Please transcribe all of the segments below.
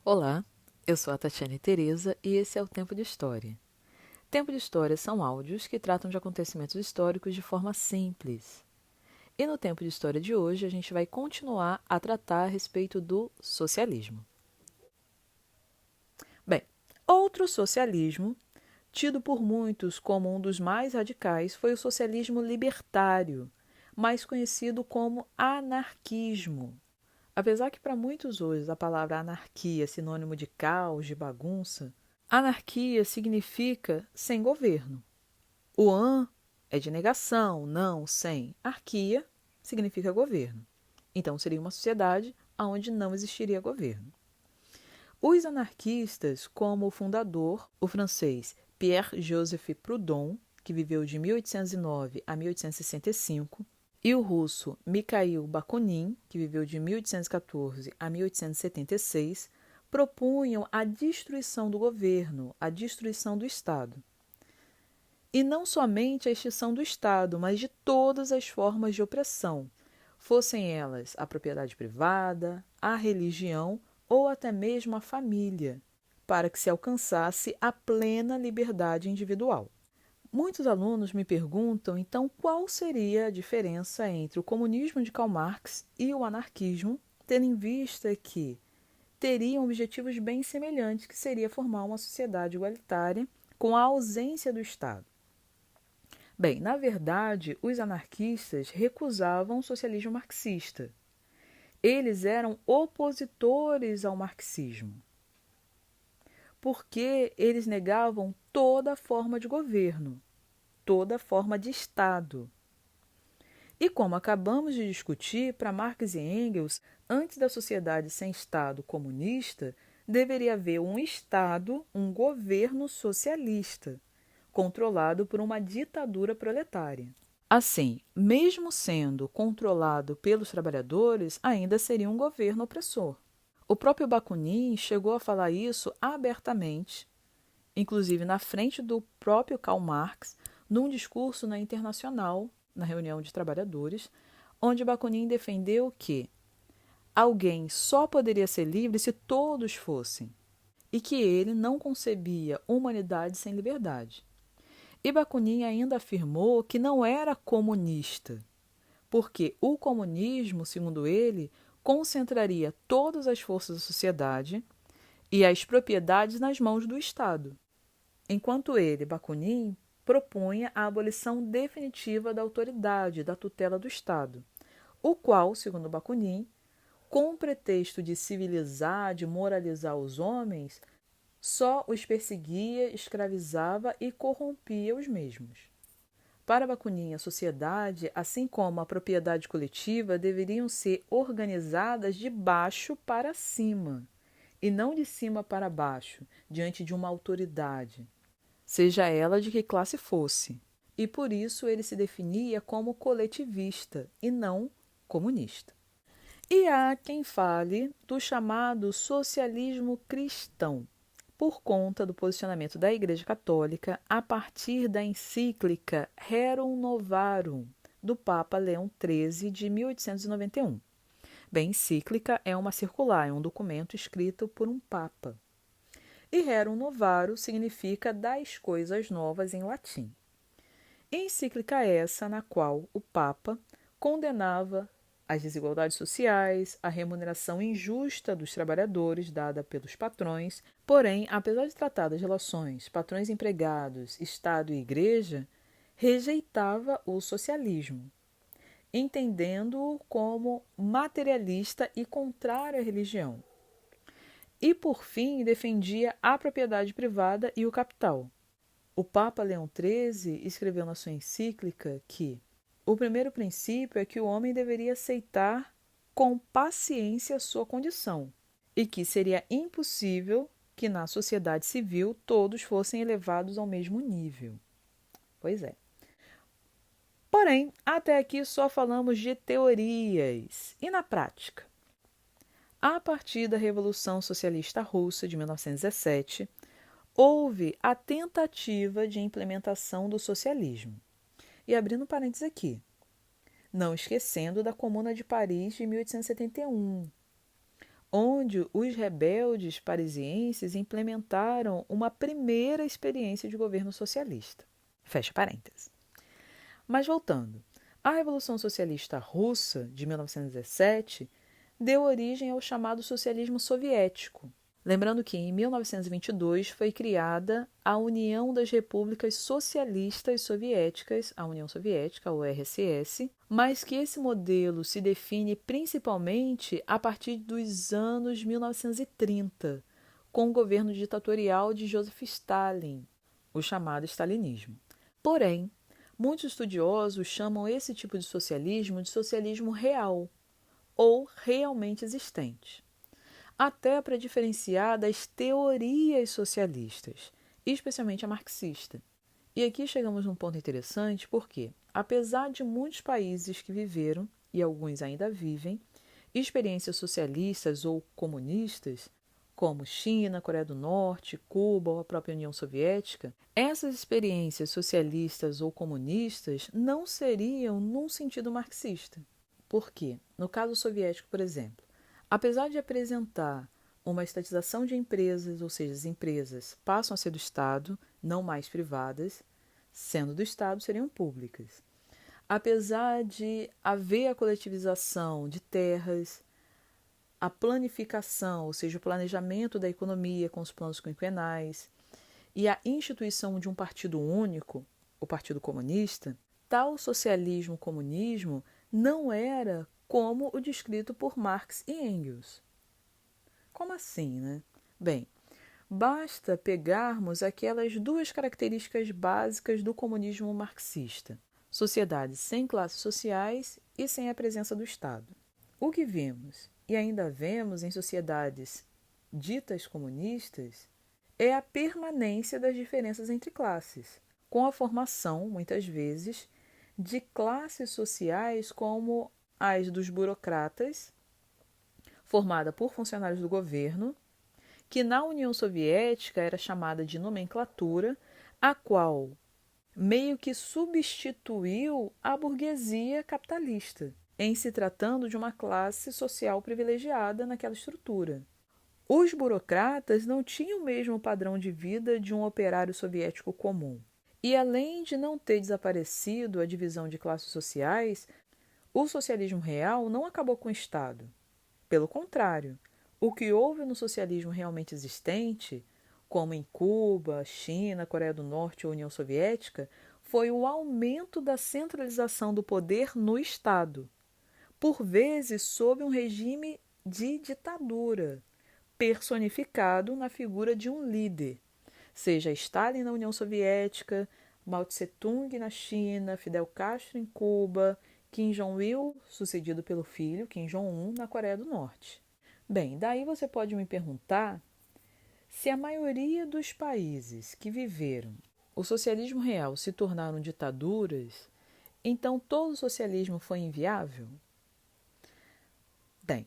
Olá, eu sou a Tatiane Tereza e esse é o Tempo de História. Tempo de História são áudios que tratam de acontecimentos históricos de forma simples. E no Tempo de História de hoje a gente vai continuar a tratar a respeito do socialismo. Bem, outro socialismo, tido por muitos como um dos mais radicais, foi o socialismo libertário, mais conhecido como anarquismo. Apesar que para muitos hoje a palavra anarquia é sinônimo de caos, de bagunça, anarquia significa sem governo. O an é de negação, não, sem. Arquia significa governo. Então seria uma sociedade onde não existiria governo. Os anarquistas, como o fundador, o francês Pierre-Joseph Proudhon, que viveu de 1809 a 1865, e o russo Mikhail Bakunin, que viveu de 1814 a 1876, propunham a destruição do governo, a destruição do Estado. E não somente a extinção do Estado, mas de todas as formas de opressão, fossem elas a propriedade privada, a religião ou até mesmo a família, para que se alcançasse a plena liberdade individual. Muitos alunos me perguntam, então, qual seria a diferença entre o comunismo de Karl Marx e o anarquismo, tendo em vista que teriam objetivos bem semelhantes, que seria formar uma sociedade igualitária com a ausência do Estado. Bem, na verdade, os anarquistas recusavam o socialismo marxista. Eles eram opositores ao marxismo, porque eles negavam toda forma de governo, toda forma de Estado. E como acabamos de discutir, para Marx e Engels, antes da sociedade sem Estado comunista, deveria haver um Estado, um governo socialista, controlado por uma ditadura proletária. Assim, mesmo sendo controlado pelos trabalhadores, ainda seria um governo opressor. O próprio Bakunin chegou a falar isso abertamente, inclusive na frente do próprio Karl Marx, num discurso na Internacional, na reunião de trabalhadores, onde Bakunin defendeu que alguém só poderia ser livre se todos fossem, e que ele não concebia humanidade sem liberdade. E Bakunin ainda afirmou que não era comunista, porque o comunismo, segundo ele, concentraria todas as forças da sociedade e as propriedades nas mãos do Estado, enquanto ele, Bakunin, propunha a abolição definitiva da autoridade, da tutela do Estado, o qual, segundo Bakunin, com o pretexto de civilizar, de moralizar os homens, só os perseguia, escravizava e corrompia os mesmos. Para Bakunin, a sociedade, assim como a propriedade coletiva, deveriam ser organizadas de baixo para cima, e não de cima para baixo, diante de uma autoridade, seja ela de que classe fosse. E por isso ele se definia como coletivista e não comunista. E há quem fale do chamado socialismo cristão, por conta do posicionamento da Igreja Católica a partir da encíclica Rerum Novarum, do Papa Leão XIII, de 1891. Bem, encíclica é uma circular, é um documento escrito por um Papa. E Rerum Novarum significa das coisas novas em latim. Encíclica essa na qual o Papa condenava as desigualdades sociais, a remuneração injusta dos trabalhadores dada pelos patrões. Porém, apesar de tratar das relações patrões-empregados, Estado e Igreja, rejeitava o socialismo, entendendo-o como materialista e contrário à religião. E, por fim, defendia a propriedade privada e o capital. O Papa Leão XIII escreveu na sua encíclica que o primeiro princípio é que o homem deveria aceitar com paciência a sua condição e que seria impossível que na sociedade civil todos fossem elevados ao mesmo nível. Pois é. Porém, até aqui só falamos de teorias. E na prática? A partir da Revolução Socialista Russa de 1917, houve a tentativa de implementação do socialismo. E abrindo parênteses aqui, não esquecendo da Comuna de Paris de 1871, onde os rebeldes parisienses implementaram uma primeira experiência de governo socialista. Fecha parênteses. Mas voltando, a Revolução Socialista Russa, de 1917, deu origem ao chamado socialismo soviético. Lembrando que, em 1922, foi criada a União das Repúblicas Socialistas Soviéticas, a União Soviética, a URSS, mas que esse modelo se define principalmente a partir dos anos 1930, com o governo ditatorial de Joseph Stalin, o chamado stalinismo. Porém, muitos estudiosos chamam esse tipo de socialismo real, ou realmente existente, até para diferenciar das teorias socialistas, especialmente a marxista. E aqui chegamos num ponto interessante porque, apesar de muitos países que viveram, e alguns ainda vivem, experiências socialistas ou comunistas, como China, Coreia do Norte, Cuba ou a própria União Soviética, essas experiências socialistas ou comunistas não seriam num sentido marxista. Por quê? No caso soviético, por exemplo, apesar de apresentar uma estatização de empresas, ou seja, as empresas passam a ser do Estado, não mais privadas, sendo do Estado, seriam públicas. Apesar de haver a coletivização de terras, a planificação, ou seja, o planejamento da economia com os planos quinquenais, e a instituição de um partido único, o Partido Comunista, tal socialismo-comunismo não era como o descrito por Marx e Engels. Como assim, né? Bem, basta pegarmos aquelas duas características básicas do comunismo marxista: sociedades sem classes sociais e sem a presença do Estado. O que vimos, e ainda vemos em sociedades ditas comunistas, é a permanência das diferenças entre classes, com a formação, muitas vezes, de classes sociais como as dos burocratas, formada por funcionários do governo, que na União Soviética era chamada de nomenclatura, a qual meio que substituiu a burguesia capitalista, em se tratando de uma classe social privilegiada naquela estrutura. Os burocratas não tinham o mesmo padrão de vida de um operário soviético comum. E além de não ter desaparecido a divisão de classes sociais, o socialismo real não acabou com o Estado. Pelo contrário, o que houve no socialismo realmente existente, como em Cuba, China, Coreia do Norte ou União Soviética, foi o aumento da centralização do poder no Estado, por vezes sob um regime de ditadura, personificado na figura de um líder, seja Stalin na União Soviética, Mao Tse-tung na China, Fidel Castro em Cuba, Kim Jong-il, sucedido pelo filho Kim Jong-un, na Coreia do Norte. Bem, daí você pode me perguntar se a maioria dos países que viveram o socialismo real se tornaram ditaduras, então todo o socialismo foi inviável? Bem,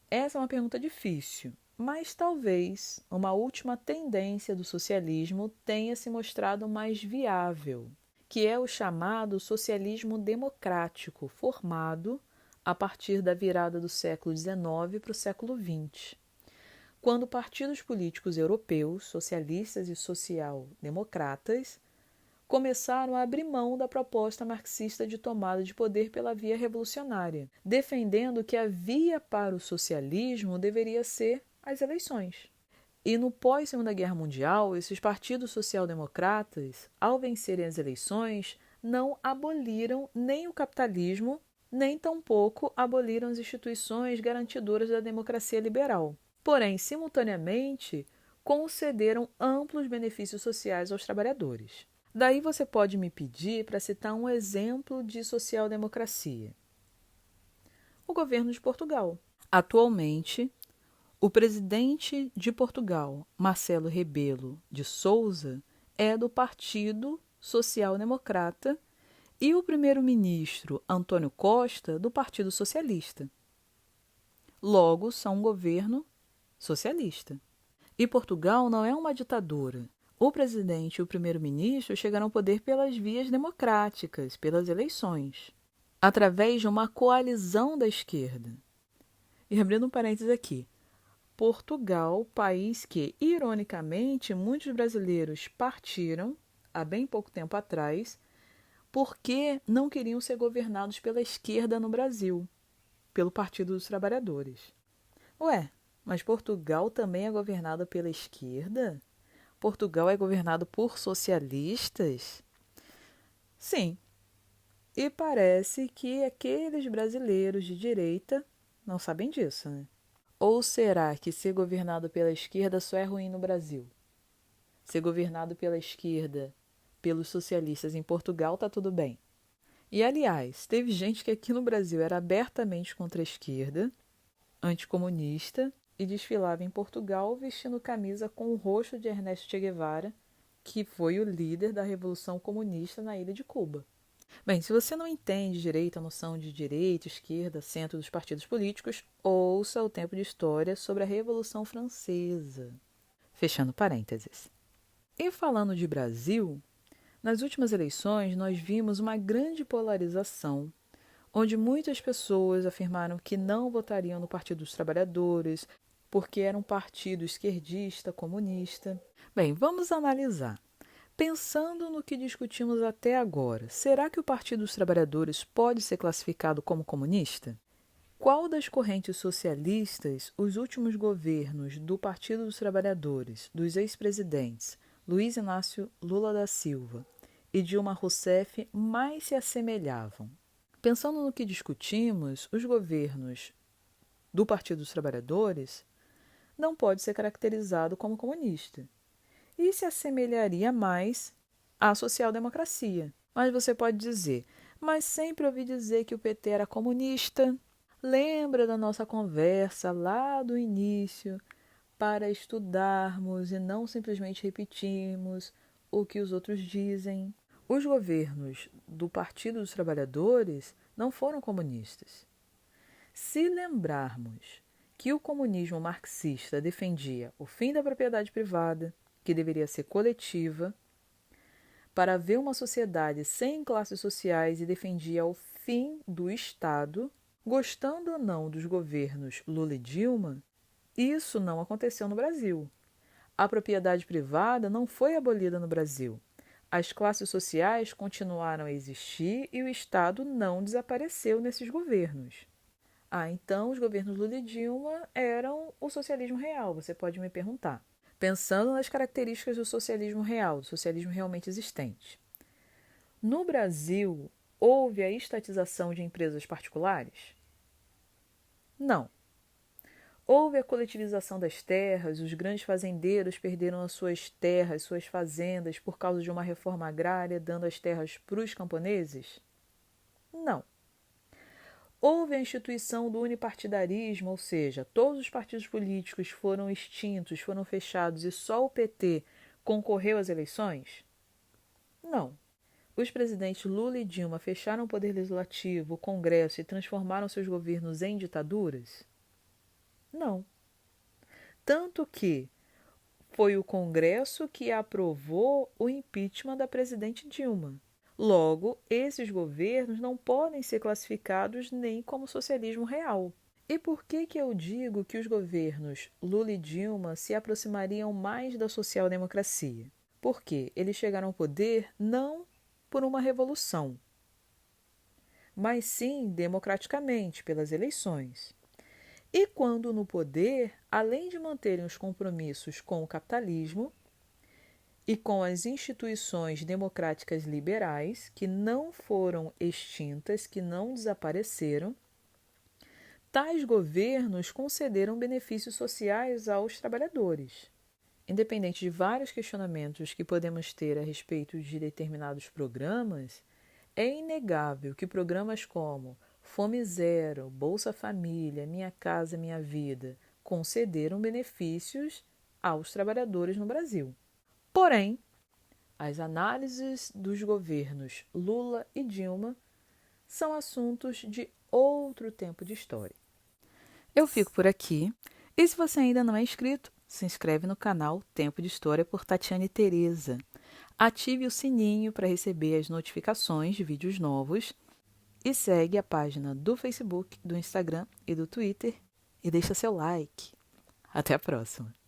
essa é uma pergunta difícil, mas talvez uma última tendência do socialismo tenha se mostrado mais viável, que é o chamado socialismo democrático, formado a partir da virada do século XIX para o século XX, quando partidos políticos europeus, socialistas e social-democratas, começaram a abrir mão da proposta marxista de tomada de poder pela via revolucionária, defendendo que a via para o socialismo deveria ser as eleições. E no pós-Segunda Guerra Mundial, esses partidos social-democratas, ao vencerem as eleições, não aboliram nem o capitalismo, nem tampouco aboliram as instituições garantidoras da democracia liberal. Porém, simultaneamente, concederam amplos benefícios sociais aos trabalhadores. Daí você pode me pedir para citar um exemplo de social-democracia. O governo de Portugal. Atualmente, o presidente de Portugal, Marcelo Rebelo de Sousa, é do Partido Social Democrata e o primeiro-ministro, Antônio Costa, do Partido Socialista. Logo, são um governo socialista. E Portugal não é uma ditadura. O presidente e o primeiro-ministro chegaram ao poder pelas vias democráticas, pelas eleições, através de uma coalizão da esquerda. E abrindo um parênteses aqui, Portugal, país que, ironicamente, muitos brasileiros partiram há bem pouco tempo atrás, porque não queriam ser governados pela esquerda no Brasil, pelo Partido dos Trabalhadores. Ué, mas Portugal também é governado pela esquerda? Portugal é governado por socialistas? Sim, e parece que aqueles brasileiros de direita não sabem disso, né? Ou será que ser governado pela esquerda só é ruim no Brasil? Ser governado pela esquerda, pelos socialistas em Portugal, tá tudo bem. E, aliás, teve gente que aqui no Brasil era abertamente contra a esquerda, anticomunista, e desfilava em Portugal vestindo camisa com o rosto de Ernesto Che Guevara, que foi o líder da Revolução Comunista na ilha de Cuba. Bem, se você não entende direito a noção de direita, esquerda, centro dos partidos políticos, ouça o Tempo de História sobre a Revolução Francesa. Fechando parênteses. E falando de Brasil, nas últimas eleições nós vimos uma grande polarização, onde muitas pessoas afirmaram que não votariam no Partido dos Trabalhadores, porque era um partido esquerdista, comunista. Bem, vamos analisar. Pensando no que discutimos até agora, será que o Partido dos Trabalhadores pode ser classificado como comunista? Qual das correntes socialistas os últimos governos do Partido dos Trabalhadores, dos ex-presidentes Luiz Inácio Lula da Silva e Dilma Rousseff mais se assemelhavam? Pensando no que discutimos, os governos do Partido dos Trabalhadores não pode ser caracterizado como comunista e se assemelharia mais à social-democracia. Mas você pode dizer, mas sempre ouvi dizer que o PT era comunista. Lembra da nossa conversa lá do início para estudarmos e não simplesmente repetirmos o que os outros dizem? Os governos do Partido dos Trabalhadores não foram comunistas. Se lembrarmos que o comunismo marxista defendia o fim da propriedade privada, que deveria ser coletiva, para haver uma sociedade sem classes sociais e defendia o fim do Estado, gostando ou não dos governos Lula e Dilma, isso não aconteceu no Brasil. A propriedade privada não foi abolida no Brasil. As classes sociais continuaram a existir e o Estado não desapareceu nesses governos. Então os governos Lula e Dilma eram o socialismo real, você pode me perguntar. Pensando nas características do socialismo real, do socialismo realmente existente. No Brasil, houve a estatização de empresas particulares? Não. Houve a coletivização das terras, os grandes fazendeiros perderam as suas terras, suas fazendas, por causa de uma reforma agrária, dando as terras para os camponeses? Não. Houve a instituição do unipartidarismo, ou seja, todos os partidos políticos foram extintos, foram fechados e só o PT concorreu às eleições? Não. Os presidentes Lula e Dilma fecharam o poder legislativo, o Congresso e transformaram seus governos em ditaduras? Não. Tanto que foi o Congresso que aprovou o impeachment da presidente Dilma. Logo, esses governos não podem ser classificados nem como socialismo real. E por que eu digo que os governos Lula e Dilma se aproximariam mais da social-democracia? Porque eles chegaram ao poder não por uma revolução, mas sim democraticamente, pelas eleições. E quando no poder, além de manterem os compromissos com o capitalismo, e com as instituições democráticas liberais, que não foram extintas, que não desapareceram, tais governos concederam benefícios sociais aos trabalhadores. Independente de vários questionamentos que podemos ter a respeito de determinados programas, é inegável que programas como Fome Zero, Bolsa Família, Minha Casa Minha Vida concederam benefícios aos trabalhadores no Brasil. Porém, as análises dos governos Lula e Dilma são assuntos de outro tempo de história. Eu fico por aqui, e se você ainda não é inscrito, se inscreve no canal Tempo de História por Tatiane Tereza. Ative o sininho para receber as notificações de vídeos novos e segue a página do Facebook, do Instagram e do Twitter e deixa seu like. Até a próxima!